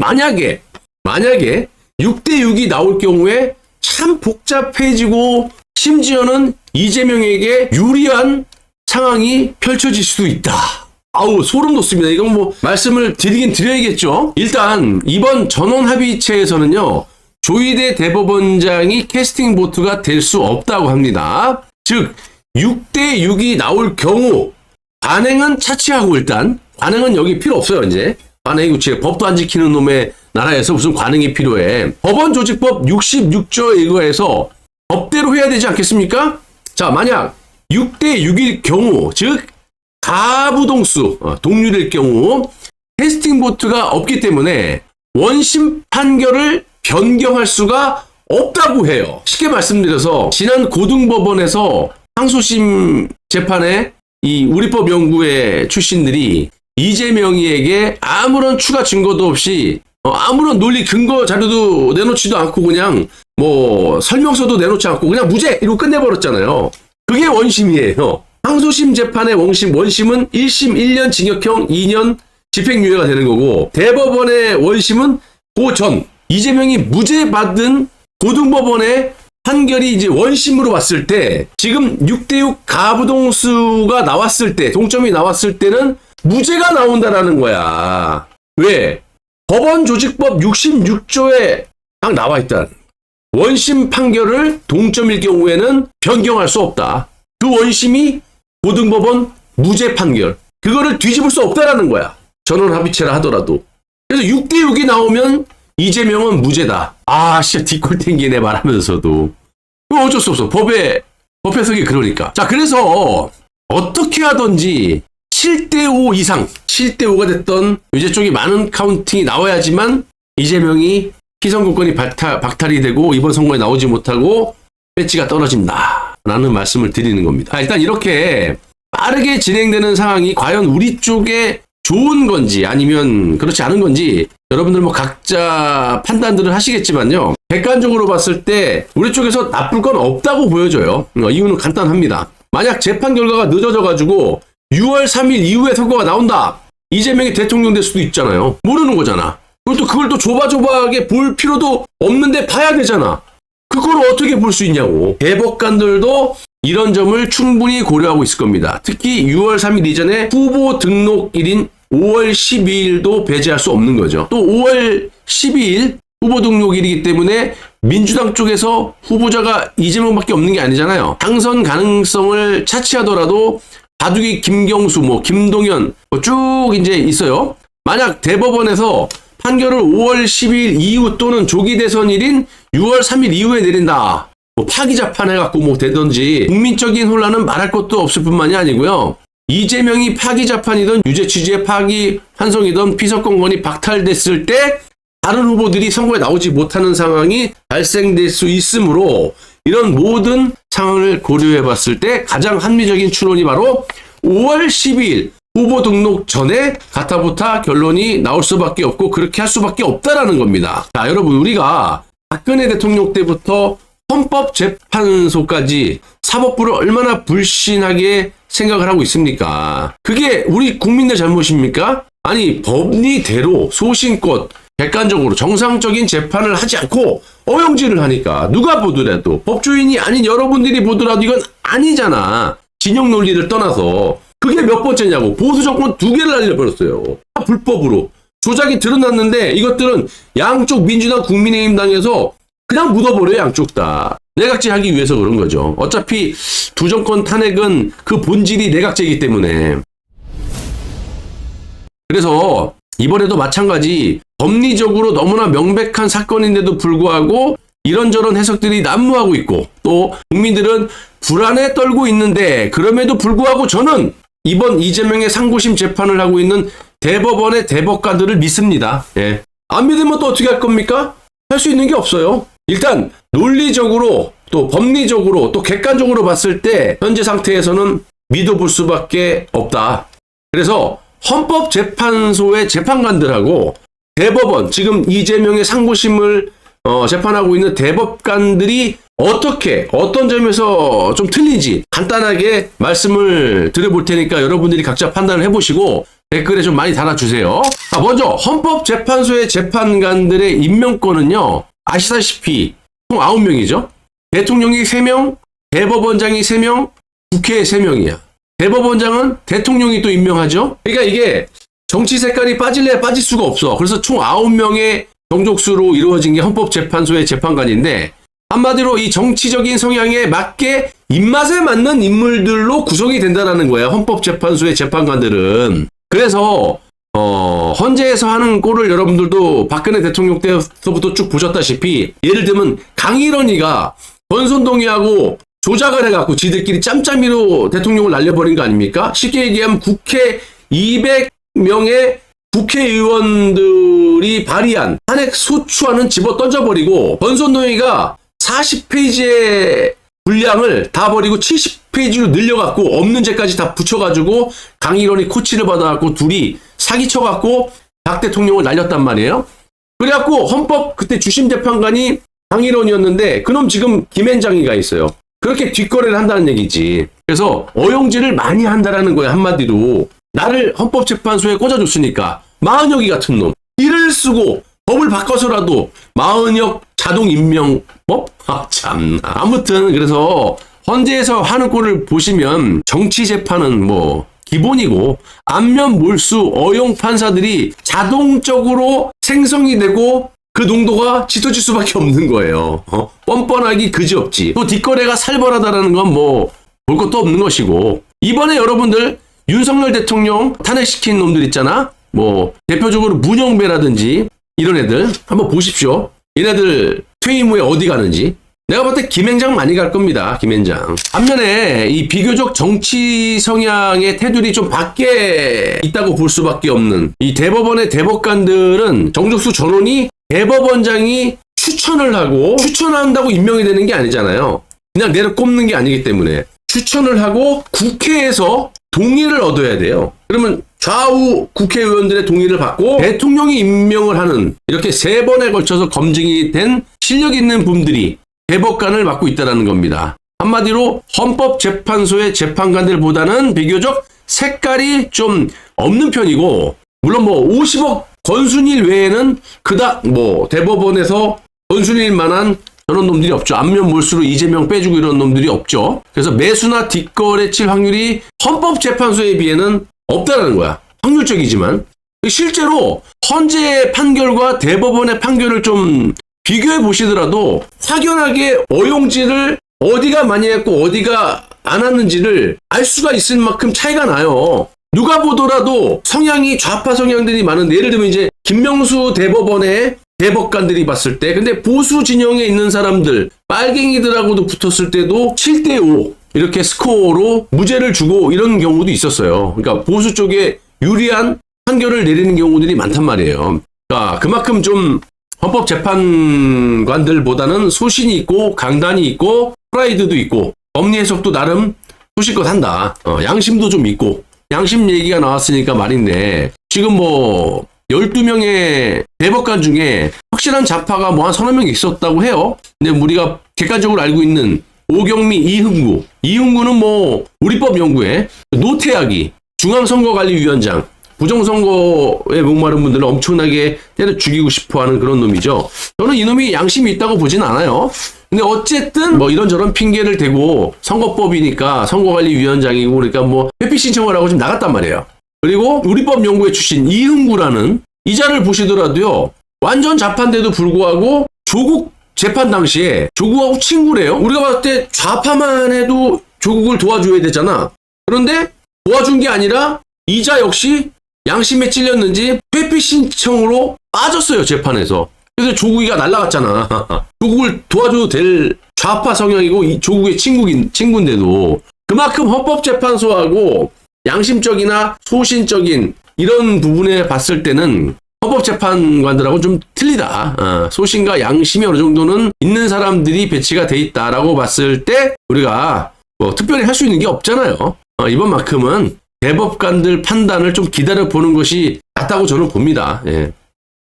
만약에 6대6이 나올 경우에 참 복잡해지고 심지어는 이재명에게 유리한 상황이 펼쳐질 수도 있다. 아우, 소름 돋습니다. 이건 뭐 말씀을 드리긴 드려야겠죠. 일단 이번 전원합의체에서는요, 조희대 대법원장이 캐스팅 보트가 될 수 없다고 합니다. 즉 6대6이 나올 경우 관행은 차치하고, 일단 관행은 여기 필요 없어요. 이제 관행이 구체, 법도 안 지키는 놈의 나라에서 무슨 관행이 필요해. 법원조직법 66조에 의거해서 법대로 해야 되지 않겠습니까? 자, 만약 6대6일 경우, 즉 가부동수 동률일 경우 캐스팅 보트가 없기 때문에 원심 판결을 변경할 수가 없다고 해요. 쉽게 말씀드려서 지난 고등법원에서 항소심 재판에 이 우리법 연구회 출신들이 이재명이에게 아무런 추가 증거도 없이 아무런 논리 근거 자료도 내놓지도 않고 그냥 뭐 설명서도 내놓지 않고 그냥 무죄 이러고 끝내버렸잖아요. 그게 원심이에요. 항소심 재판의 원심은 1심 1년 징역형 2년 집행유예가 되는 거고, 대법원의 원심은 그 전 이재명이 무죄 받은 고등법원의 판결이 이제 원심으로 봤을 때, 지금 6대6 가부동수가 나왔을 때, 동점이 나왔을 때는 무죄가 나온다라는 거야. 왜? 법원조직법 66조에 딱 나와 있다. 원심 판결을 동점일 경우에는 변경할 수 없다. 그 원심이 고등법원 무죄 판결. 그거를 뒤집을 수 없다라는 거야. 전원합의체라 하더라도. 그래서 6대6이 나오면 이재명은 무죄다. 아, 진짜 뒷골탱기네 말하면서도. 어쩔 수 없어. 법 해석이 그러니까. 자, 그래서 어떻게 하든지 7대5 이상, 7대5가 됐던 유죄 쪽이 많은 카운팅이 나와야지만 이재명이 피선거권이 박탈이 되고 이번 선거에 나오지 못하고 배지가 떨어진다 라는 말씀을 드리는 겁니다. 일단 이렇게 빠르게 진행되는 상황이 과연 우리 쪽에 좋은 건지 아니면 그렇지 않은 건지 여러분들 뭐 각자 판단들을 하시겠지만요, 객관적으로 봤을 때 우리 쪽에서 나쁠 건 없다고 보여져요. 이유는 간단합니다. 만약 재판 결과가 늦어져 가지고 6월 3일 이후에 선거가 나온다, 이재명이 대통령 될 수도 있잖아요. 모르는 거잖아. 그걸 또 조바조바하게 볼 필요도 없는데 봐야 되잖아. 그걸 어떻게 볼 수 있냐고. 대법관들도 이런 점을 충분히 고려하고 있을 겁니다. 특히 6월 3일 이전에 후보 등록일인 5월 12일도 배제할 수 없는 거죠. 또 5월 12일 후보 등록일이기 때문에 민주당 쪽에서 후보자가 이재명밖에 없는 게 아니잖아요. 당선 가능성을 차치하더라도 바둑이 김경수, 김동연 쭉 이제 있어요. 만약 대법원에서 판결을 5월 10일 이후 또는 조기 대선일인 6월 3일 이후에 내린다. 파기자판 해갖고 되든지 국민적인 혼란은 말할 것도 없을 뿐만이 아니고요. 이재명이 파기자판이든 유죄 취지의 파기 환송이든 피선거권이 박탈됐을 때 다른 후보들이 선거에 나오지 못하는 상황이 발생될 수 있으므로 이런 모든 상황을 고려해 봤을 때 가장 합리적인 추론이 바로 5월 12일 후보 등록 전에 가타부타 결론이 나올 수밖에 없고 그렇게 할 수밖에 없다라는 겁니다. 자, 여러분, 우리가 박근혜 대통령 때부터 헌법재판소까지 사법부를 얼마나 불신하게 생각을 하고 있습니까? 그게 우리 국민들 잘못입니까? 아니, 법리대로 소신껏 객관적으로 정상적인 재판을 하지 않고 어영지를 하니까 누가 보더라도, 법조인이 아닌 여러분들이 보더라도 이건 아니잖아. 진영 논리를 떠나서. 그게 몇 번째냐고. 보수 정권 2개를 날려버렸어요. 불법으로. 조작이 드러났는데 이것들은 양쪽 민주당 국민의힘 당에서 그냥 묻어버려요. 양쪽 다. 내각제하기 위해서 그런 거죠. 어차피 두 정권 탄핵은 그 본질이 내각제이기 때문에. 그래서 이번에도 마찬가지 법리적으로 너무나 명백한 사건인데도 불구하고 이런저런 해석들이 난무하고 있고, 또 국민들은 불안에 떨고 있는데 그럼에도 불구하고 저는 이번 이재명의 상고심 재판을 하고 있는 대법원의 대법관들을 믿습니다. 예. 안 믿으면 또 어떻게 할 겁니까? 할 수 있는 게 없어요. 일단 논리적으로 또 법리적으로 또 객관적으로 봤을 때 현재 상태에서는 믿어볼 수밖에 없다. 그래서 헌법재판소의 재판관들하고 대법원, 지금 이재명의 상고심을 재판하고 있는 대법관들이 어떤 점에서 좀 틀린지 간단하게 말씀을 드려볼 테니까 여러분들이 각자 판단을 해보시고, 댓글에 좀 많이 달아주세요. 자, 먼저 헌법재판소의 재판관들의 임명권은요, 아시다시피 총 9명이죠. 대통령이 3명, 대법원장이 3명, 국회 3명이야. 대법원장은 대통령이 또 임명하죠. 그러니까 이게 정치 색깔이 빠질래 빠질 수가 없어. 그래서 총 9명의 정족수로 이루어진 게 헌법재판소의 재판관인데, 한마디로 이 정치적인 성향에 맞게 입맛에 맞는 인물들로 구성이 된다는 거야, 헌법재판소의 재판관들은. 그래서 헌재에서 하는 꼴을 여러분들도 박근혜 대통령 때부터 쭉 보셨다시피, 예를 들면 강일원이가 권선동이하고 조작을 해갖고 지들끼리 짬짬이로 대통령을 날려버린 거 아닙니까? 쉽게 얘기하면 국회 200명의 국회의원들이 발의한 탄핵 소추안은 집어 던져버리고, 권선동이가 40페이지의 분량을 다 버리고 70페이지로 늘려갖고 없는 죄까지 다 붙여가지고 강일원이 코치를 받아갖고 둘이 사기쳐갖고 박 대통령을 날렸단 말이에요. 그래갖고 헌법 그때 주심 재판관이 강일원이었는데 그놈 지금 김앤장이가 있어요. 그렇게 뒷거래를 한다는 얘기지. 그래서 어용질을 많이 한다라는 거야, 한마디로. 나를 헌법재판소에 꽂아줬으니까 마흔여기 같은 놈, 일을 쓰고 법을 바꿔서라도 마흔역 자동임명법? 참나. 아무튼 그래서 헌재에서 하는 꼴을 보시면 정치재판은 뭐 기본이고, 안면 몰수 어용 판사들이 자동적으로 생성이 되고 그 농도가 짙어질 수밖에 없는 거예요. 뻔뻔하기 그지없지. 또 뒷거래가 살벌하다라는 건 뭐 볼 것도 없는 것이고, 이번에 여러분들 윤석열 대통령 탄핵시킨 놈들 있잖아. 뭐 대표적으로 문영배라든지 이런 애들 한번 보십시오. 얘네들 퇴임 후에 어디 가는지. 내가 볼 때 김앤장 많이 갈 겁니다. 김앤장. 반면에 이 비교적 정치 성향의 테두리 좀 밖에 있다고 볼 수밖에 없는 이 대법원의 대법관들은 정족수 전원이 대법원장이 추천을 하고, 추천한다고 임명이 되는 게 아니잖아요. 그냥 내려 꼽는 게 아니기 때문에 추천을 하고 국회에서 동의를 얻어야 돼요. 그러면 좌우 국회의원들의 동의를 받고 대통령이 임명을 하는, 이렇게 3번에 걸쳐서 검증이 된 실력 있는 분들이 대법관을 맡고 있다는 겁니다. 한마디로 헌법재판소의 재판관들보다는 비교적 색깔이 좀 없는 편이고, 물론 뭐 50억 권순일 외에는 그닥 뭐 대법원에서 권순일 만한 저런 놈들이 없죠. 안면 몰수로 이재명 빼주고 이런 놈들이 없죠. 그래서 매수나 뒷거래 칠 확률이 헌법재판소에 비해는 없다라는 거야. 확률적이지만 실제로 헌재 판결과 대법원의 판결을 좀 비교해 보시더라도 확연하게 어용질을 어디가 많이 했고 어디가 안 했는지를 알 수가 있을 만큼 차이가 나요. 누가 보더라도 성향이 좌파 성향들이 많은데, 예를 들면 이제 김명수 대법원의 대법관들이 봤을 때, 근데 보수 진영에 있는 사람들 빨갱이들하고도 붙었을 때도 7대5 이렇게 스코어로 무죄를 주고 이런 경우도 있었어요. 그러니까 보수 쪽에 유리한 판결을 내리는 경우들이 많단 말이에요. 그러니까 그만큼 좀 헌법재판관들보다는 소신이 있고 강단이 있고 프라이드도 있고 법리 해석도 나름 소신껏 한다. 양심도 좀 있고. 양심 얘기가 나왔으니까 말인데, 지금 뭐 12명의 대법관 중에 확실한 좌파가 뭐 한 서너 명 있었다고 해요. 근데 우리가 객관적으로 알고 있는 오경미, 이흥구는 뭐 우리법 연구회, 노태악이 중앙선거관리위원장, 부정선거에 목마른 분들을 엄청나게 때려 죽이고 싶어하는 그런 놈이죠. 저는 이놈이 양심이 있다고 보진 않아요. 근데 어쨌든 뭐 이런저런 핑계를 대고 선거법이니까 선거관리위원장이고 그러니까 뭐 회피 신청을 하고 지금 나갔단 말이에요. 그리고 우리법 연구회 출신 이흥구라는 이자를 보시더라도요, 완전 좌파인데도 불구하고 조국 재판 당시에 조국하고 친구래요. 우리가 봤을 때 좌파만 해도 조국을 도와줘야 되잖아. 그런데 도와준 게 아니라 이자 역시 양심에 찔렸는지 회피 신청으로 빠졌어요, 재판에서. 그래서 조국이가 날라갔잖아. 조국을 도와줘도 될 좌파 성향이고 이 조국의 친구인데도 그만큼 헌법재판소하고 양심적이나 소신적인 이런 부분에 봤을 때는 헌법재판관들하고 좀 틀리다. 소신과 양심이 어느 정도는 있는 사람들이 배치가 돼 있다라고 봤을 때 우리가 뭐 특별히 할 수 있는 게 없잖아요. 이번만큼은 대법관들 판단을 좀 기다려보는 것이 낫다고 저는 봅니다. 예.